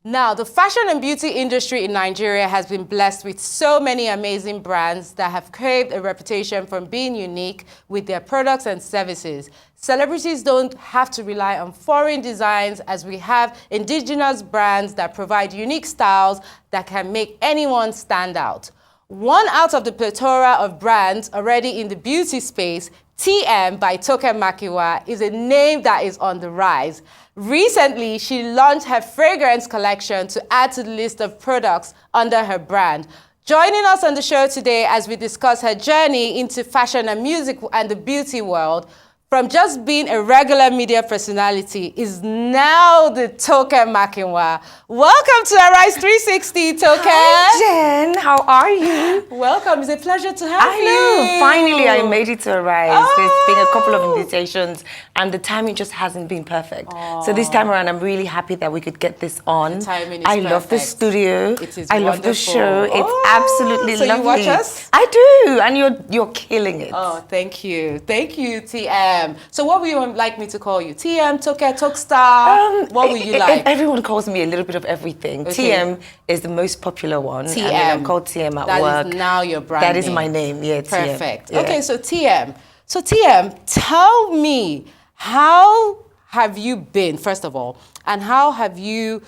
Now, the fashion and beauty industry in Nigeria has been blessed with so many amazing brands that have craved a reputation for being unique with their products and services. Celebrities don't have to rely on foreign designs, as we have indigenous brands that provide unique styles that can make anyone stand out. One out of the plethora of brands already in the beauty space, TM by Toke Makinwa, is a name that is on the rise. Recently, she launched her fragrance collection to add to the list of products under her brand. Joining us on the show today as we discuss her journey into fashion and music and the beauty world, from just being a regular media personality, is now the Toke Makinwa. Welcome to Arise 360, Toke. Hi, Jen. How are you? Welcome. It's a pleasure to have you. I know. Finally, I made it to Arise. There's been a couple of invitations, and the timing just hasn't been perfect. So this time around, I'm really happy that we could get this on. The timing is I perfect. love the studio. It is I love the show. It's absolutely so lovely. You watch us? I do, and you're killing it. Oh, thank you. Thank you, TM. So what would you like me to call you? TM, Toke, Tokestar? What would you like? Everyone calls me a little bit of everything. Okay. TM is the most popular one. TM. And then I'm called TM at work. That is now your brand That is name. my name, yeah, TM. Perfect. Yeah. Okay, so TM. So TM, tell me, how have you been, first of all, and how have you,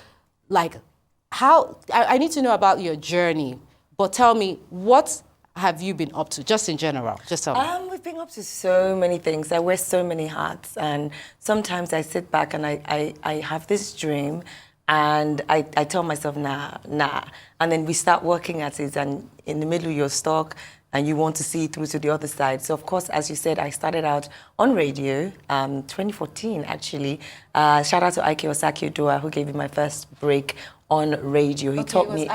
I need to know about your journey, but tell me, what have you been up to, just in general? Just tell me. We've been up to so many things. I wear so many hats, and sometimes I sit back and I have this dream, and I tell myself, nah. And then we start working at it, and in the middle you're stuck, and you want to see it through to the other side. So, of course, as you said, I started out on radio, 2014, actually. Shout out to Ike Osaki-Odua, who gave me my first break on radio. He taught me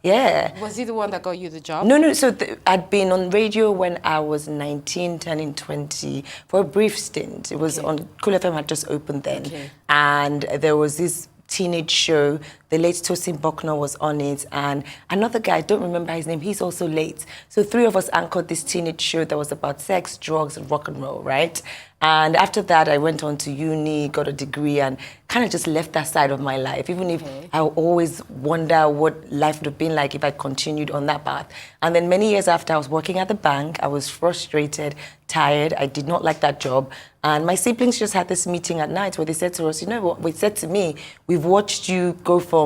yeah. Was he the one that got you the job? No. So I'd been on radio when I was 19, turning 20, for a brief stint. It was on Cool FM had just opened then, and there was this teenage show. The late Tosin Buckner was on it, and another guy, I don't remember his name, he's also late. So three of us anchored this teenage show that was about sex, drugs, and rock and roll, right? And after that, I went on to uni, got a degree, and kind of just left that side of my life, even if I always wonder what life would have been like if I continued on that path. And then many years after, I was working at the bank. I was frustrated, tired. I did not like that job. And my siblings just had this meeting at night where they said to us, you know what, they said to me, we've watched you go from,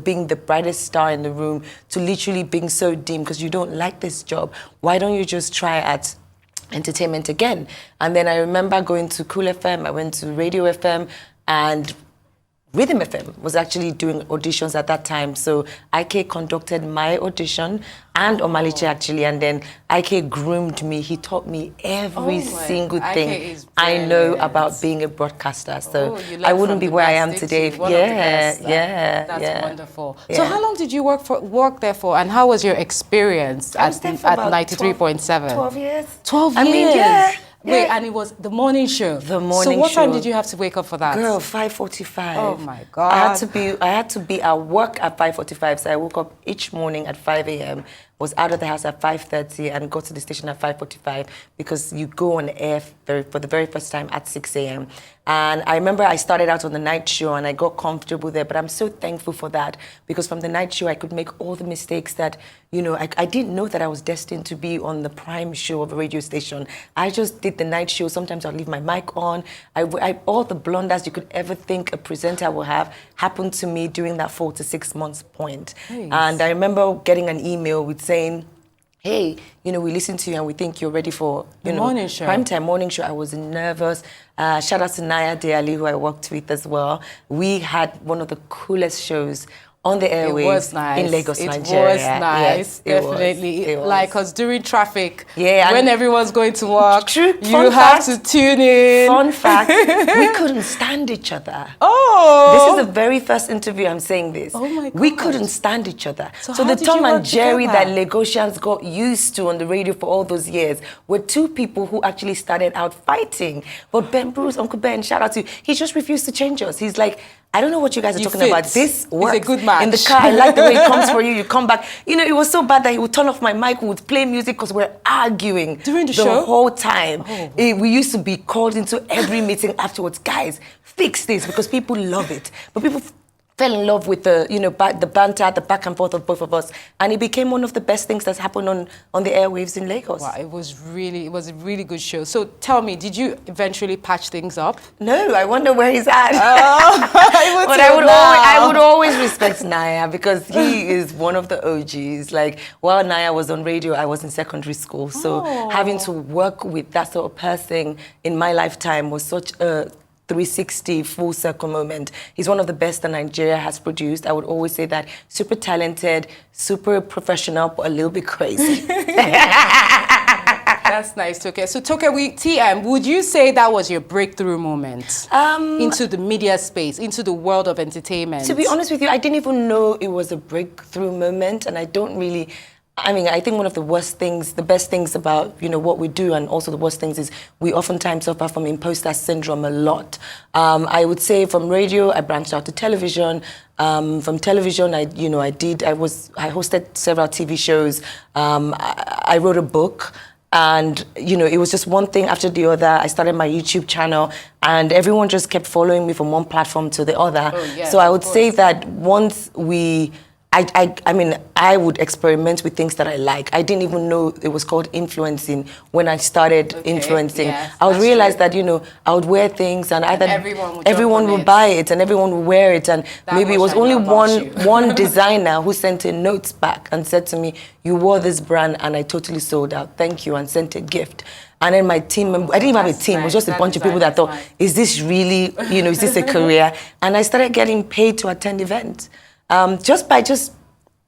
being the brightest star in the room to literally being so dim because you don't like this job. Why don't you just try at entertainment again? And then I remember going to Cool FM, I went to Radio FM, and Rhythm FM was actually doing auditions at that time. So IK conducted my audition and Omaliche actually, and then IK groomed me. He taught me every single thing I know about being a broadcaster. So I wouldn't be where I am today. That's wonderful. So how long did you work there for, and how was your experience at 93.7? 12 years. 12 years? I mean, Wait, and it was the morning show. The morning show. So what time did you have to wake up for that? Girl, 5:45. Oh my God. I had to be at work at 5:45. So I woke up each morning at 5 a.m. was out of the house at 5:30 and got to the station at 5:45 because you go on air for the very first time at 6 a.m. And I remember I started out on the night show and I got comfortable there, but I'm so thankful for that because from the night show I could make all the mistakes that, I didn't know that I was destined to be on the prime show of a radio station. I just did the night show. Sometimes I'll leave my mic on. All the blunders you could ever think a presenter will have happened to me during that 4 to 6 months point. Nice. And I remember getting an email with saying, hey, we listen to you and we think you're ready for, morning show. Primetime morning show. I was nervous. Shout out to Naya Deali, who I worked with as well. We had one of the coolest shows on the airwaves in Lagos, Nigeria. It was nice, yes, definitely. It was. Like, because during traffic, when everyone's going to work, you have to tune in. Fun fact, we couldn't stand each other. Oh! This is the very first interview I'm saying this. Oh my God. We couldn't stand each other. So the Tom and Jerry that Lagosians got used to on the radio for all those years were two people who actually started out fighting. But Ben Bruce, Uncle Ben, shout out to you, he just refused to change us. He's like, I don't know what you guys are talking about. This works. He's a good match. In the car, I like the way he comes for you. You come back. It was so bad that he would turn off my mic, we would play music because we're arguing during the show the whole time. We used to be called into every meeting afterwards. Guys, fix this because people love it. But people fell in love with the, the banter, the back and forth of both of us. And it became one of the best things that's happened on the airwaves in Lagos. Wow, it was a really good show. So tell me, did you eventually patch things up? No, I wonder where he's at. Oh, but I would always respect Naya because he is one of the OGs. Like, while Naya was on radio, I was in secondary school. So having to work with that sort of person in my lifetime was such a 360 full circle moment. He's one of the best that Nigeria has produced. I would always say that. Super talented, super professional, but a little bit crazy. That's nice, Toke. So Toke, TM, would you say that was your breakthrough moment into the media space, into the world of entertainment? To be honest with you, I didn't even know it was a breakthrough moment, and I don't really... I mean, I think one of the worst things, the best things about, what we do, and also the worst things, is we oftentimes suffer from imposter syndrome a lot. I would say from radio, I branched out to television. From television, I hosted several TV shows. I wrote a book. And, it was just one thing after the other. I started my YouTube channel, and everyone just kept following me from one platform to the other. Oh, yes, so I would say that once I would experiment with things that I like. I didn't even know it was called influencing when I started influencing. Yes, I would realize that, I would wear things and either everyone would buy it and everyone would wear it. And maybe it was only one designer who sent in notes back and said to me, "You wore this brand and I totally sold out. Thank you," and sent a gift. And then my team, I didn't even have a team. It was just a bunch of people that thought, is this really, is this a career? And I started getting paid to attend events. Just by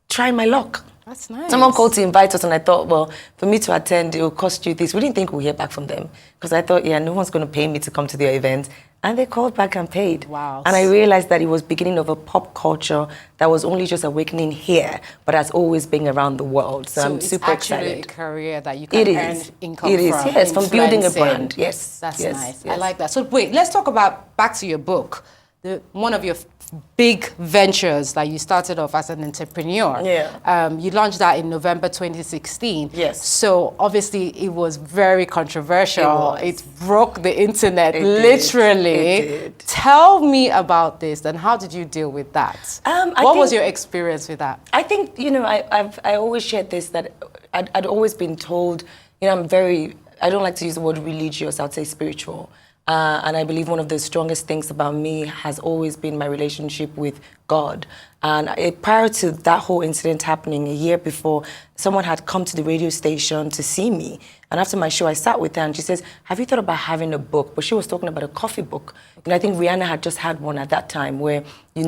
trying my luck. That's nice. Someone called to invite us, and I thought, well, for me to attend, it will cost you this. We didn't think we'll hear back from them, because I thought, no one's going to pay me to come to their event. And they called back and paid. Wow. And I realized that it was beginning of a pop culture that was only just awakening here, but has always been around the world. So I'm super excited. It's actually a career that you can earn income from. It is, yes, from building a brand, yes. That's nice. Yes. I like that. So wait, let's talk about, back to your book, one of your big ventures that you started off as an entrepreneur. Yeah. You launched that in November 2016. Yes. So obviously it was very controversial. It broke the internet, It literally. did. Tell me about this, and how did you deal with that? What was your experience with that? I think, I always shared this, that I'd always been told, I don't like to use the word religious, I'd say spiritual. And I believe one of the strongest things about me has always been my relationship with God. And prior to that whole incident happening, a year before, someone had come to the radio station to see me. And after my show, I sat with her and she says, "Have you thought about having a book?" But she was talking about a coffee book. And I think Rihanna had just had one at that time where,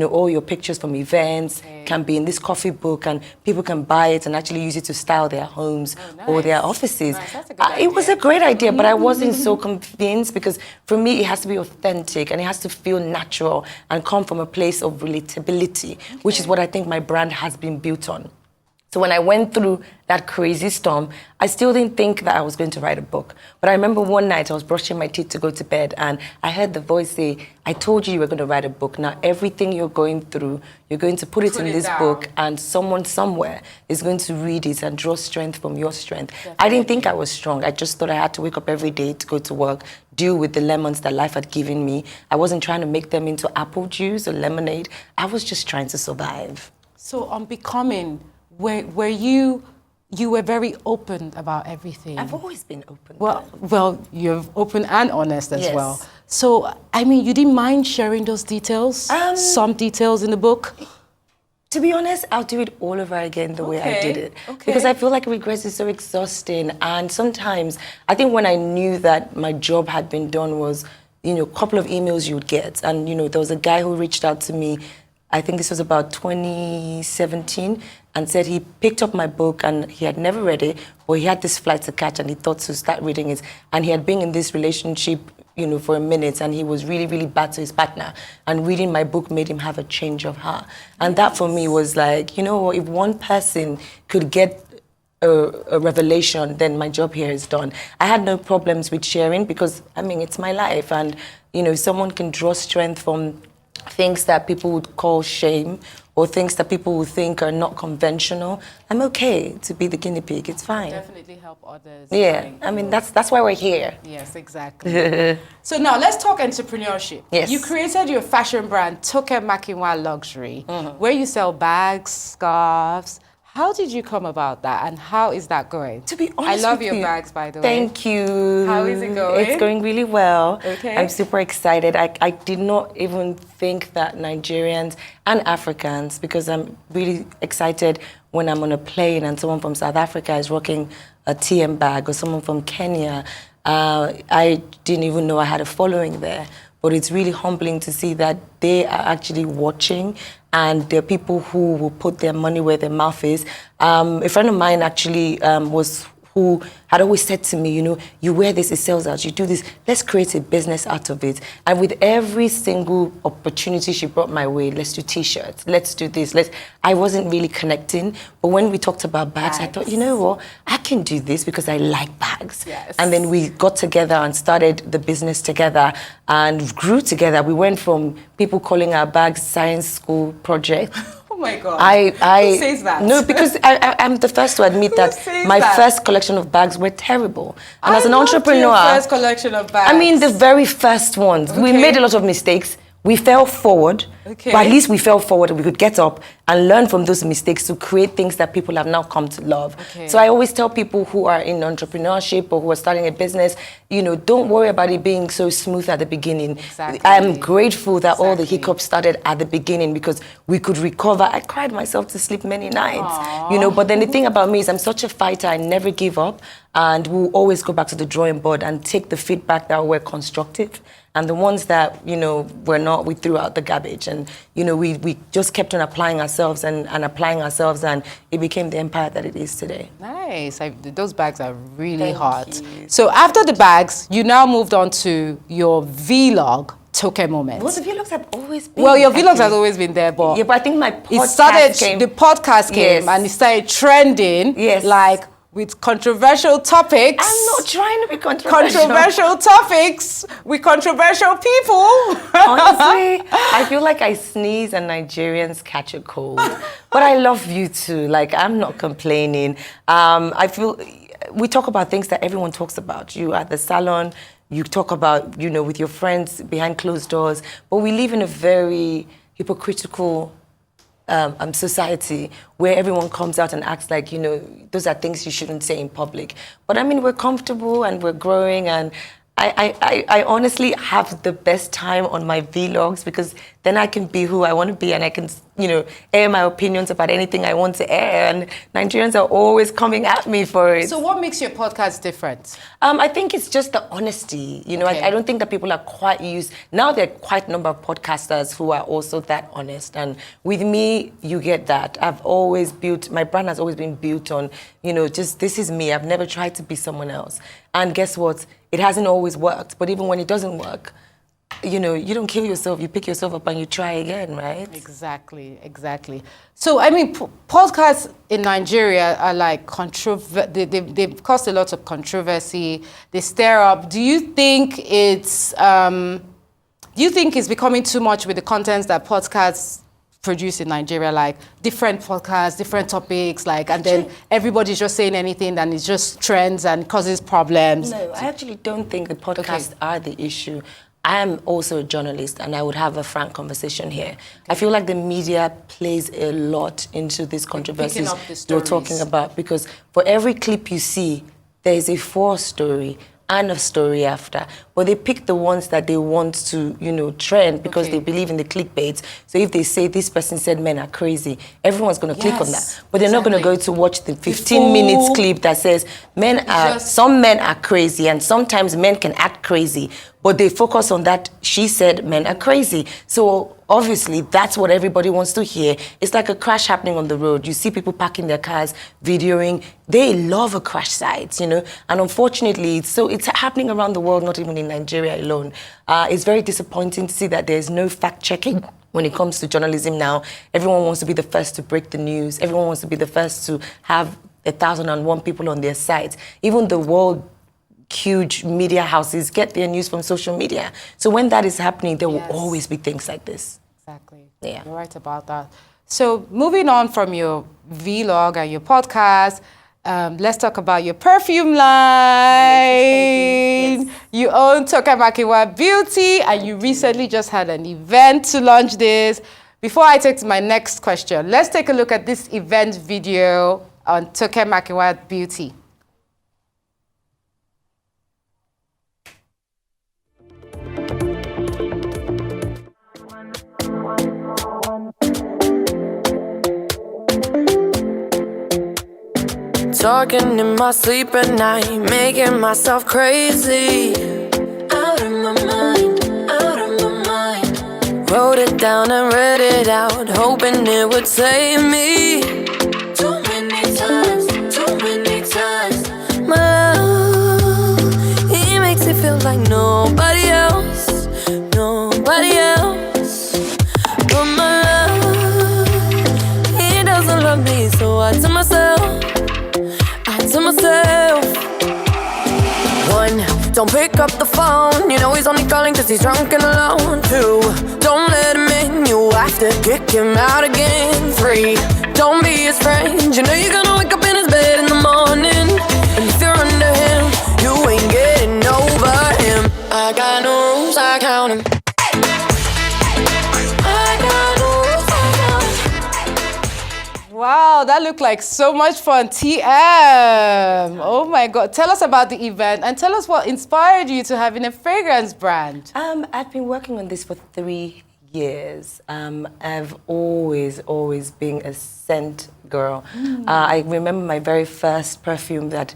all your pictures from events can be in this coffee book, and people can buy it and actually use it to style their homes or their offices. Nice. That's a good idea. It was a great idea, but I wasn't so convinced, because for me, it has to be authentic and it has to feel natural and come from a place of relatability, which is what I think my brand has been built on. So when I went through that crazy storm, I still didn't think that I was going to write a book. But I remember one night I was brushing my teeth to go to bed, and I heard the voice say, "I told you were going to write a book. Now everything you're going through, you're going to put it in this book, and someone somewhere is going to read it and draw strength from your strength." Definitely. I didn't think I was strong. I just thought I had to wake up every day to go to work, deal with the lemons that life had given me. I wasn't trying to make them into apple juice or lemonade. I was just trying to survive. So on Becoming, were you were very open about everything? I've always been open. Well, you're open and honest as Yes. well. So, you didn't mind sharing those details? Some details in the book? To be honest, I'll do it all over again the way I did it. Okay. Because I feel like regrets is so exhausting. And sometimes, I think when I knew that my job had been done was, a couple of emails you would get. And, there was a guy who reached out to me, I think this was about 2017, and said he picked up my book and he had never read it, but he had this flight to catch and he thought to start reading it. And he had been in this relationship, for a minute, and he was really, really bad to his partner. And reading my book made him have a change of heart. And that for me was like, if one person could get a revelation, then my job here is done. I had no problems with sharing because, it's my life. And, someone can draw strength from things that people would call shame or things that people will think are not conventional, I'm okay to be the guinea pig. It's fine. Definitely help others. Yeah, I mean, that's why we're here. Yes, exactly. So now let's talk entrepreneurship. Yes. You created your fashion brand, Toke Makinwa Luxury, where you sell bags, scarves. How did you come about that, and how is that going? To be honest, I love with your you, bags, by the way. Thank you. How is it going? It's going really well. Okay. I'm super excited. I did not even think that Nigerians and Africans, because I'm really excited when I'm on a plane and someone from South Africa is rocking a TM bag, or someone from Kenya. I didn't even know I had a following there. But it's really humbling to see that they are actually watching, and there are people who will put their money where their mouth is. A friend of mine actually who had always said to me, you know, you wear this, it sells out, you do this, let's create a business out of it. And with every single opportunity she brought my way, let's do t-shirts, let's do this, I wasn't really connecting. But when we talked about bags, I thought, you know what, I can do this because I like bags. Yes. And then we got together and started the business together and grew together. We went from people calling our bags science school project. Oh my God. Who says that? No, because I'm the first to admit that my first collection of bags were terrible. And as an entrepreneur, your first collection of bags. I mean, the very first ones. Okay. We made a lot of mistakes. We fell forward, but at least we fell forward and we could get up and learn from those mistakes to create things that people have now come to love. Okay. So I always tell people who are in entrepreneurship or who are starting a business, you know, don't worry about it being so smooth at the beginning. Exactly. I'm grateful that all the hiccups started at the beginning because we could recover. I cried myself to sleep many nights, you know, but then the thing about me is I'm such a fighter, I never give up, and we'll always go back to the drawing board and take the feedback that were constructive. And the ones that, you know, were not, we threw out the garbage. And, you know, we just kept on applying ourselves and applying ourselves, and it became the empire that it is today. Nice. Those bags are really hot. Thank you. So after the bags, you now moved on to your vlog, Toke Moments. Well, the vlogs have always been. Well, your vlogs have always been there, but... Yeah, but I think my podcast the podcast came, and it started trending. Yes. Like, with controversial topics. I'm not trying to be controversial. Controversial topics with controversial people. Honestly, I feel like I sneeze and Nigerians catch a cold. But I love you too. Like, I'm not complaining. I feel we talk about things that everyone talks about. You at the salon, you talk about, you know, with your friends behind closed doors. But we live in a very hypocritical society where everyone comes out and acts like, you know, those are things you shouldn't say in public. But I mean, we're comfortable and we're growing, and I honestly have the best time on my vlogs because then I can be who I want to be, and I can, you know, air my opinions about anything I want to air, and Nigerians are always coming at me for it. So what makes your podcast different? I think it's just the honesty. You know, I don't think that people are quite used. Now there are quite a number of podcasters who are also that honest. And with me, you get that. I've always built, my brand has always been built on, you know, just this is me. I've never tried to be someone else. And guess what? It hasn't always worked. But even when it doesn't work, you know, you don't kill yourself, you pick yourself up and you try again, right? Exactly, exactly. So, I mean, podcasts in Nigeria are like, they've caused a lot of controversy, they stir up. Do you think it's becoming too much with the contents that podcasts produce in Nigeria, like different podcasts, different topics, like, and then everybody's just saying anything and it's just trends and causes problems? No, I actually don't think the podcasts are the issue. I am also a journalist, and I would have a frank conversation here. I feel like the media plays a lot into these controversies you're talking about, because for every clip you see, there is a story and a story after. But they pick the ones that they want to, you know, trend because they believe in the clickbait. So if they say this person said men are crazy, everyone's going to click on that. But they're not going to go to watch the 15 minutes clip that says some men are crazy, and sometimes men can act crazy. But they focus on that, she said men are crazy. So obviously, that's what everybody wants to hear. It's like a crash happening on the road. You see people parking their cars, videoing. They love a crash site, you know. And unfortunately, it's happening around the world, not even in Nigeria alone. It's very disappointing to see that there's no fact-checking when it comes to journalism now. Everyone wants to be the first to break the news. Everyone wants to be the first to have 1,001 people on their site. Even the world huge media houses get their news from social media. So when that is happening, there will always be things like this. Exactly. Yeah. You're right about that. So moving on from your vlog and your podcast, let's talk about your perfume line. Yes. You own Toke Makinwa Beauty, and you recently just had an event to launch this. Before I take to my next question, let's take a look at this event video on Toke Makinwa Beauty. Talking in my sleep at night, making myself crazy. Out of my mind, out of my mind. Wrote it down and read it out, hoping it would save me. Too many times, too many times. My love, he makes it feel like nobody else, nobody else. But my love, he doesn't love me, so I tell myself, to myself. 1, don't pick up the phone, you know he's only calling cause he's drunk and alone. 2, don't let him in, you have to kick him out again. 3, don't be his friend, you know you're gonna wake up in his bed in the morning. And if you're under him, you ain't getting over him. I got no rules, I count him. Wow, that looked like so much fun. TM. Oh my God. Tell us about the event and tell us what inspired you to having a fragrance brand. I've been working on this for 3 years. I've always been a scent girl. I remember my very first perfume that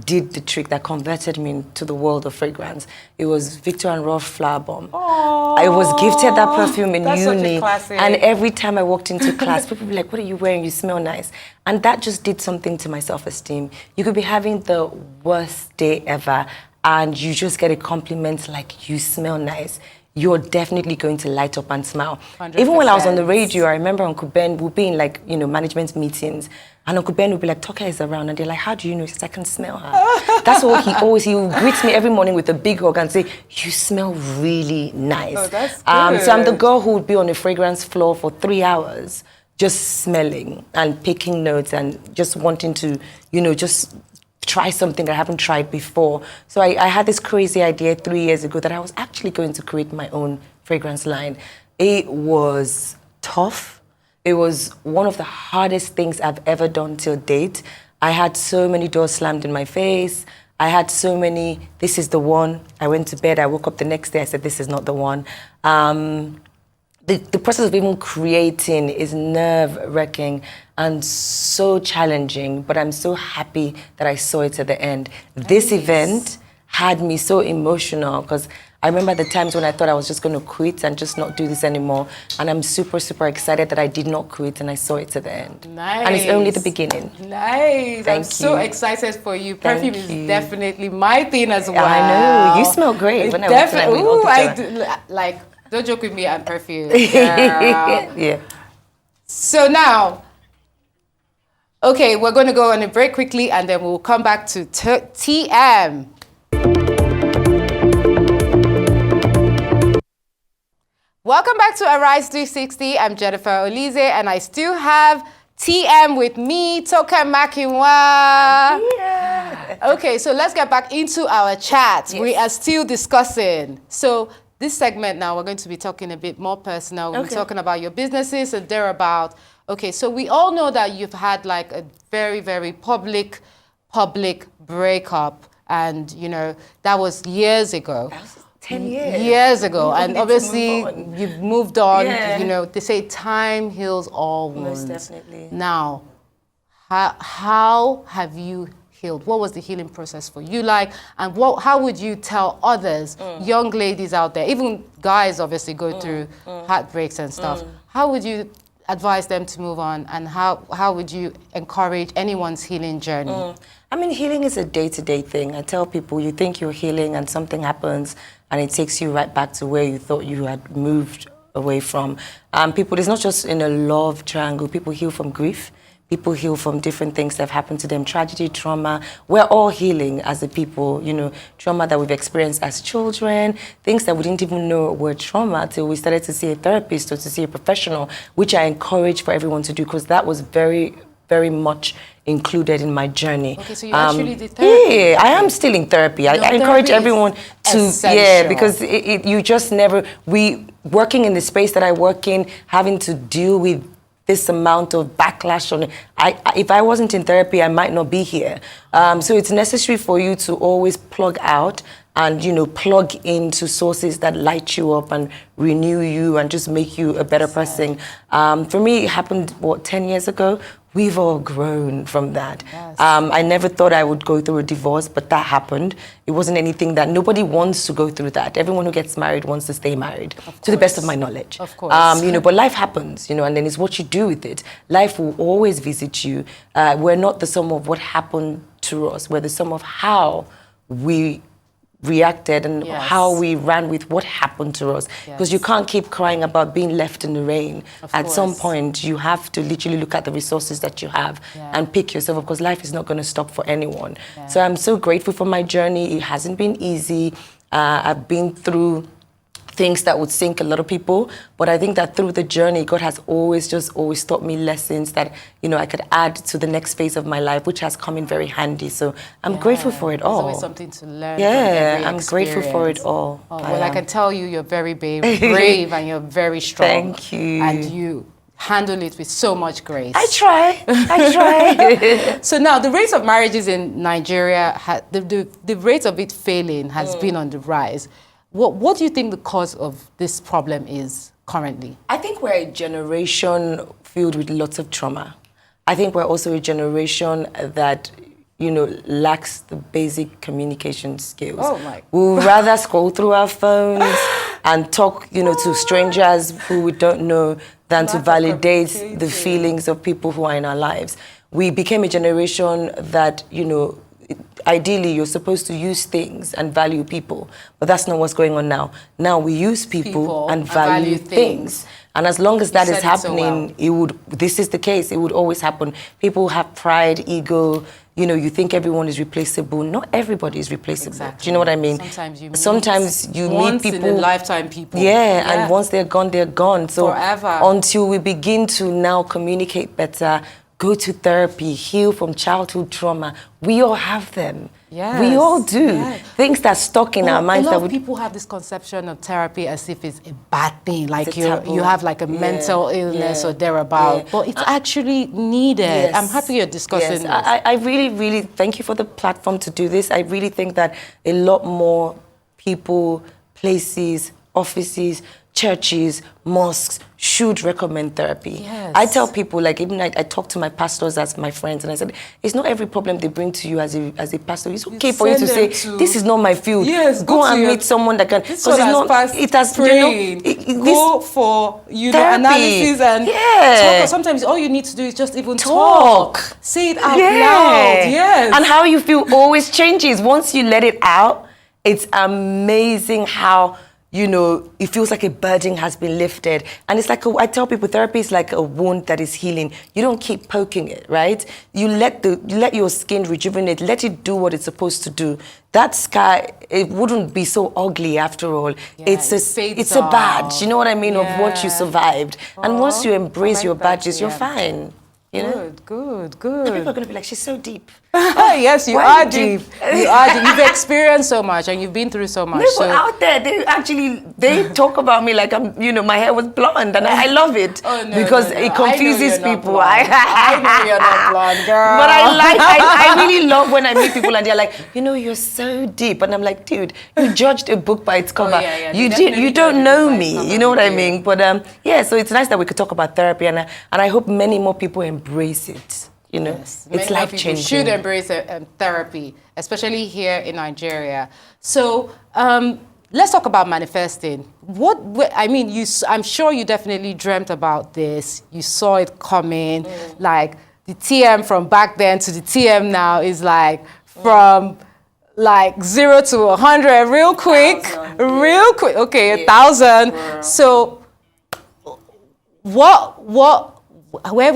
did the trick, that converted me into the world of fragrance. It was Victor and Rolf Flower Bomb. Aww, I was gifted that perfume in that's uni. such a classic. And every time I walked into class, people would be like, what are you wearing? You smell nice. And that just did something to my self-esteem. You could be having the worst day ever and you just get a compliment like, you smell nice. You're definitely going to light up and smile. 100%. Even when I was on the radio, I remember Uncle Ben would be in like, you know, management meetings, and Uncle Ben would be like, Toke is around, and they're like, how do you know? He says, I can smell her. That's what he would greet me every morning with a big hug and say, you smell really nice. Oh, that's good. So I'm the girl who would be on a fragrance floor for 3 hours, just smelling and picking notes and just wanting to, you know, just try something I haven't tried before. So I had this crazy idea 3 years ago that I was actually going to create my own fragrance line. It was tough. It was one of the hardest things I've ever done till date. I had so many doors slammed in my face. I had so many, this is the one. I went to bed, I woke up the next day, I said, this is not the one. The process of even creating is nerve-wracking and so challenging, but I'm so happy that I saw it at the end. This event had me so emotional because I remember the times when I thought I was just going to quit and just not do this anymore. And I'm super, super excited that I did not quit and I saw it to the end. Nice. And it's only the beginning. Nice. I'm so excited for you. Perfume is definitely my thing as well. I know. You smell great. When Ooh, I do. Like, don't joke with me and perfume. Yeah. So now, okay, we're going to go on a break quickly and then we'll come back to TM. Welcome back to Arise 360. I'm Jennifer Olize and I still have TM with me, Toke Makinwa. Yeah. Okay, so let's get back into our chat. Yes. We are still discussing. So this segment now, we're going to be talking a bit more personal. We're talking about your businesses and thereabout. Okay, so we all know that you've had like a very, very public breakup. And, you know, that was years ago. 10 years. Years ago. And obviously, you've moved on. Yeah. You know, they say time heals all wounds. Most definitely. Now, how have you healed? What was the healing process for you like? And how would you tell others, young ladies out there, even guys obviously go through heartbreaks and stuff. How would you advise them to move on? And how would you encourage anyone's healing journey? I mean, healing is a day-to-day thing. I tell people, you think you're healing and something happens and it takes you right back to where you thought you had moved away from. People, it's not just in a love triangle. People heal from grief. People heal from different things that have happened to them, tragedy, trauma. We're all healing as a people, you know, trauma that we've experienced as children, things that we didn't even know were trauma till we started to see a therapist or to see a professional, which I encourage for everyone to do, because that was very, very much included in my journey. Okay, so you actually did therapy? Yeah, I am still in therapy. I encourage everyone to, essential. because you just never, working in the space that I work in, having to deal with this amount of backlash on it. If I wasn't in therapy, I might not be here. So it's necessary for you to always plug out and, you know, plug into sources that light you up and renew you and just make you a better person. For me, it happened, 10 years ago? We've all grown from that. Yes. I never thought I would go through a divorce, but that happened. It wasn't anything that, nobody wants to go through that. Everyone who gets married wants to stay married, to the best of my knowledge. Of course. You know, but life happens, you know, and then it's what you do with it. Life will always visit you. We're not the sum of what happened to us. We're the sum of how we reacted and how we ran with what happened to us. Because you can't keep crying about being left in the rain. At some point, you have to literally look at the resources that you have and pick yourself up, because life is not going to stop for anyone. So I'm so grateful for my journey. It hasn't been easy. I've been through things that would sink a lot of people, but I think that through the journey, God has always taught me lessons that, you know, I could add to the next phase of my life, which has come in very handy. So I'm grateful for it all. There's always something to learn. Yeah, I'm grateful for it all. I can tell you, you're very brave and you're very strong. Thank you. And you handle it with so much grace. I try. So now, the rate of marriages in Nigeria, the rate of it failing has been on the rise. What do you think the cause of this problem is currently? I think we're a generation filled with lots of trauma. I think we're also a generation that, you know, lacks the basic communication skills. Oh my. We would rather scroll through our phones and talk, you know, to strangers who we don't know than to validate the feelings of people who are in our lives. We became a generation that, you know, ideally, you're supposed to use things and value people, but that's not what's going on now. Now we use people and value things. And as long as that is happening, this is the case, it would always happen. People have pride, ego, you know, you think everyone is replaceable. Not everybody is replaceable. Exactly. Do you know what I mean? Sometimes you meet people. Once in a lifetime people. Yeah, and once they're gone, they're gone. So forever. Until we begin to now communicate better, go to therapy, heal from childhood trauma. We all have them. Yes. We all do. Yes. Things that stuck in our minds. A lot of people have this conception of therapy as if it's a bad thing, like you have like a mental illness or thereabout. But it's actually needed. Yes. I'm happy you're discussing this. I really, really thank you for the platform to do this. I really think that a lot more people, places, offices, churches, mosques should recommend therapy. Yes. I tell people, like, even I talk to my pastors as my friends, and I said, it's not every problem they bring to you as a pastor. It's okay for you to say, this is not my field. Yes, go and meet someone that can. Because it has praying. Go for analysis and talk. Sometimes all you need to do is just even talk. Say it out loud. Yes. And how you feel always changes. Once you let it out, it's amazing how, you know, it feels like a burden has been lifted. And it's like, I tell people, therapy is like a wound that is healing. You don't keep poking it, right? You let your skin rejuvenate, let it do what it's supposed to do. That scar, it wouldn't be so ugly after all. Yeah, it's a badge, you know what I mean, of what you survived. And once you embrace your badges, you're fine. You know? Good. People are going to be like, she's so deep. Yes, you are deep. You are deep. You've experienced so much and you've been through so much. People out there, they talk about me like I'm, you know, my hair was blonde, and I love it because it confuses people. I know you're not blonde, girl. But I really love when I meet people and they're like, you know, you're so deep, and I'm like, dude, you judged a book by its cover. You don't know me. You know what I mean? But so it's nice that we could talk about therapy, and I hope many more people embrace it. You know, it's life-changing. Should embrace therapy, especially here in Nigeria. So let's talk about manifesting. I'm sure you definitely dreamt about this. You saw it coming. Like the TM from back then to the TM now is like from like 0 to 100 real quick. Okay, 1,000. So where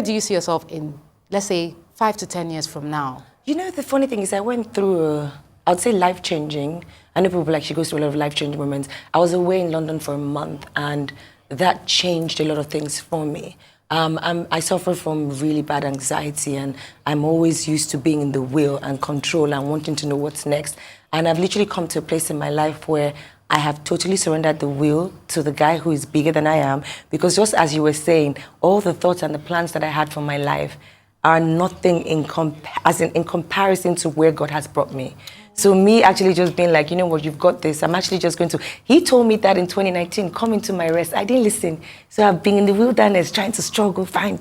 do you see yourself in let's say, 5 to 10 years from now? You know, the funny thing is I went through, I'd say life-changing. I know people like, she goes through a lot of life-changing moments. I was away in London for a month, and that changed a lot of things for me. I suffer from really bad anxiety, and I'm always used to being in the wheel and control and wanting to know what's next. And I've literally come to a place in my life where I have totally surrendered the wheel to the guy who is bigger than I am, because just as you were saying, all the thoughts and the plans that I had for my life are nothing in comparison to where God has brought me. So me actually just being like, you know what, you've got this. I'm actually just going to... He told me that in 2019, come into my rest. I didn't listen. So I've been in the wilderness trying to struggle, find...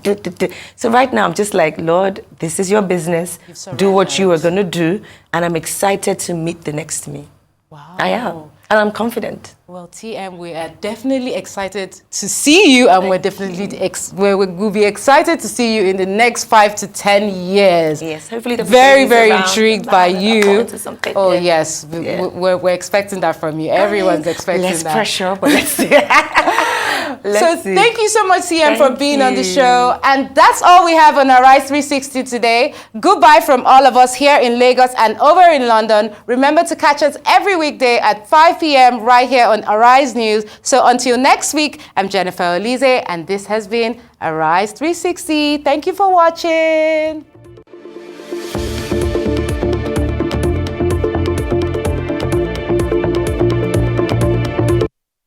So right now, I'm just like, Lord, this is your business. Do what you are going to do. And I'm excited to meet the next me. Wow. I am. And I'm confident. Well, TM, we are definitely excited to see you, and we're definitely we'll be excited to see you in the next 5 to 10 years. Yes, hopefully. Very intrigued by you. Oh, yeah. yes, yeah. We're expecting that from you. Everyone's expecting Less that. pressure, but let's see. Thank you so much, TM, for being on the show. And that's all we have on Arise 360 today. Goodbye from all of us here in Lagos and over in London. Remember to catch us every weekday at 5 p.m. right here on Arise News. So until next week, I'm Jennifer Olize, and this has been Arise 360. Thank you for watching.